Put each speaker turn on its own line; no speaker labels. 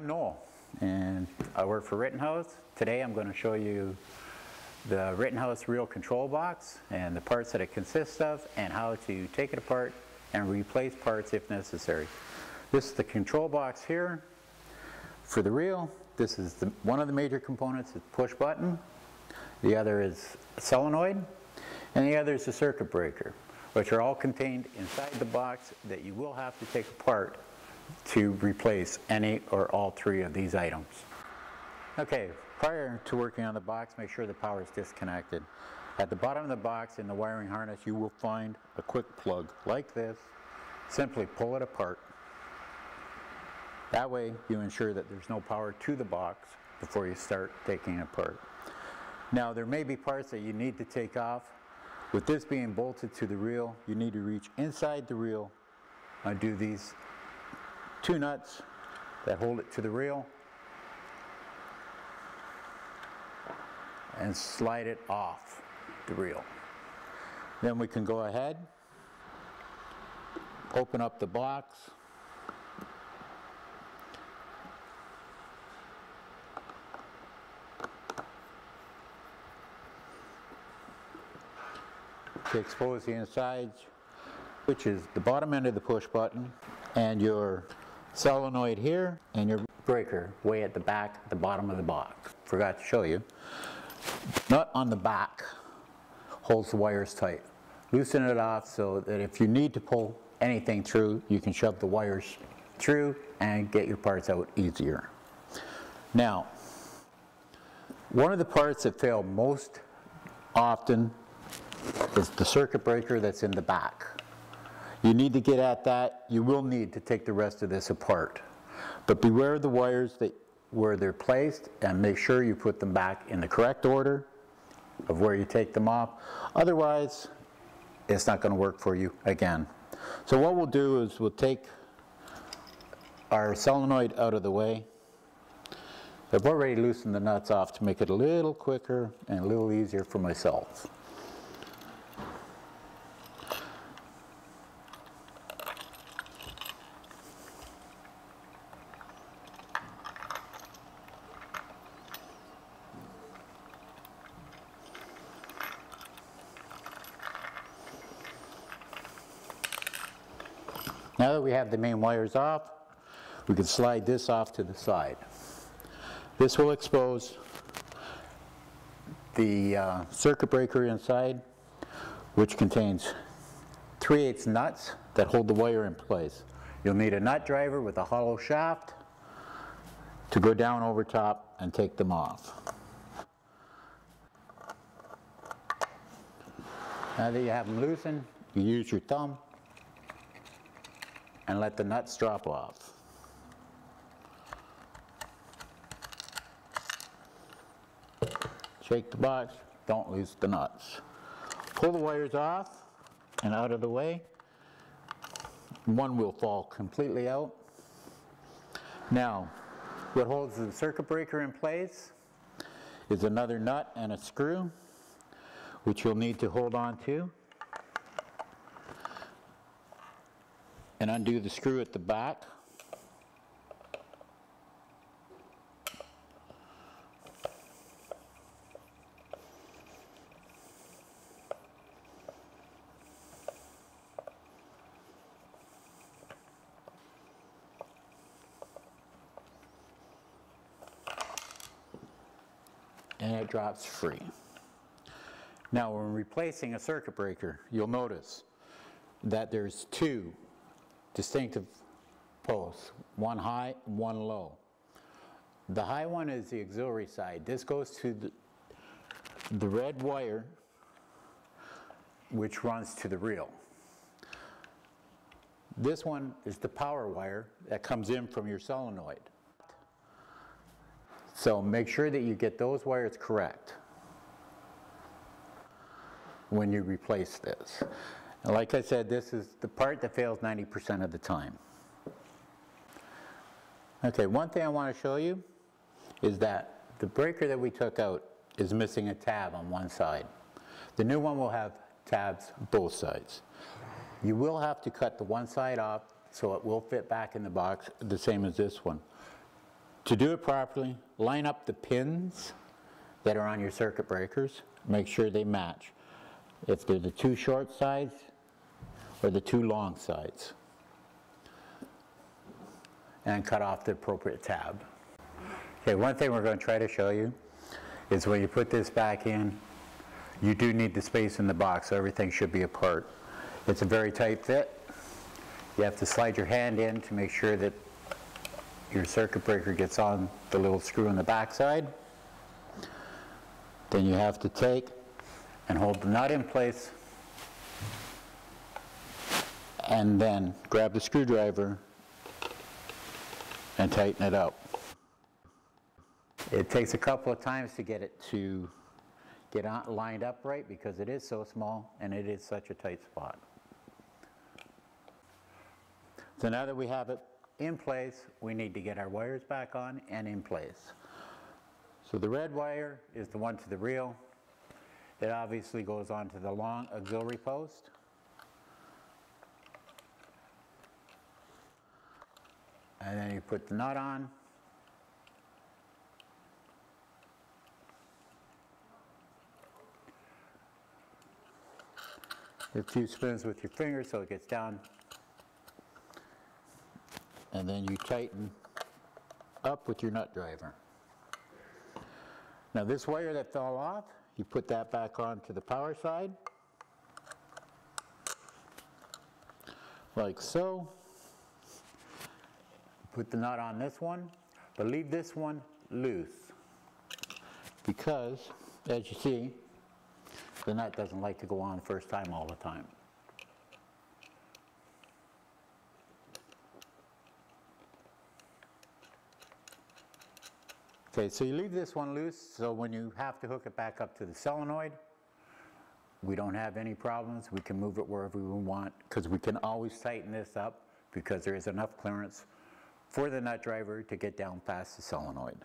I'm Noel, and I work for Rittenhouse. Today I'm going to show you the Rittenhouse reel control box and the parts that it consists of and how to take it apart and replace parts if necessary. This is the control box here for the reel. This is one of the major components is push button. The other is a solenoid, and the other is the circuit breaker, which are all contained inside the box that you will have to take apart to replace any or all three of these items. Okay, prior to working on the box, make sure the power is disconnected. At the bottom of the box in the wiring harness, you will find a quick plug like this. Simply pull it apart. That way you ensure that there's no power to the box before you start taking it apart. Now there may be parts that you need to take off. With this being bolted to the reel, you need to reach inside the reel, undo these two nuts that hold it to the reel, and slide it off the reel. Then we can go ahead, open up the box, to expose the insides, which is the bottom end of the push button and your solenoid here and your breaker way at the back at the bottom of the box. Forgot to show you. Nut on the back holds the wires tight. Loosen it off so that if you need to pull anything through, you can shove the wires through and get your parts out easier. Now, one of the parts that fail most often is the circuit breaker that's in the back. You need to get at that. You will need to take the rest of this apart. But beware of the wires where they're placed, and make sure you put them back in the correct order of where you take them off. Otherwise, it's not going to work for you again. So what we'll do is we'll take our solenoid out of the way. I've already loosened the nuts off to make it a little quicker and a little easier for myself. Now that we have the main wires off, we can slide this off to the side. This will expose the circuit breaker inside, which contains 3/8 nuts that hold the wire in place. You'll need a nut driver with a hollow shaft to go down over top and take them off. Now that you have them loosened, you use your thumb and let the nuts drop off. Shake the box, don't lose the nuts. Pull the wires off and out of the way. One will fall completely out. Now, what holds the circuit breaker in place is another nut and a screw, which you'll need to hold on to and undo the screw at the back. And it drops free. Now when replacing a circuit breaker, you'll notice that there's two distinctive posts, one high and one low. The high one is the auxiliary side. This goes to the red wire which runs to the reel. This one is the power wire that comes in from your solenoid. So make sure that you get those wires correct when you replace this. And like I said, this is the part that fails 90% of the time. Okay, one thing I want to show you is that the breaker that we took out is missing a tab on one side. The new one will have tabs both sides. You will have to cut the one side off so it will fit back in the box the same as this one. To do it properly, line up the pins that are on your circuit breakers. Make sure they match. If they're the two short sides or the two long sides. And cut off the appropriate tab. Okay, one thing we're going to try to show you is when you put this back in, you do need the space in the box, so everything should be apart. It's a very tight fit. You have to slide your hand in to make sure that your circuit breaker gets on the little screw in the back side. Then you have to take and hold the nut in place and then grab the screwdriver and tighten it up. It takes a couple of times to get it to get lined up right because it is so small and it is such a tight spot. So now that we have it in place, we need to get our wires back on and in place. So the red wire is the one to the reel. It obviously goes onto the long auxiliary post. And then you put the nut on. A few spins with your fingers so it gets down. And then you tighten up with your nut driver. Now this wire that fell off, you put that back onto the power side. Like so. Put the nut on this one, but leave this one loose because, as you see, the nut doesn't like to go on first time all the time. Okay, so you leave this one loose, so when you have to hook it back up to the solenoid, we don't have any problems. We can move it wherever we want because we can always tighten this up because there is enough clearance for the nut driver to get down past the solenoid.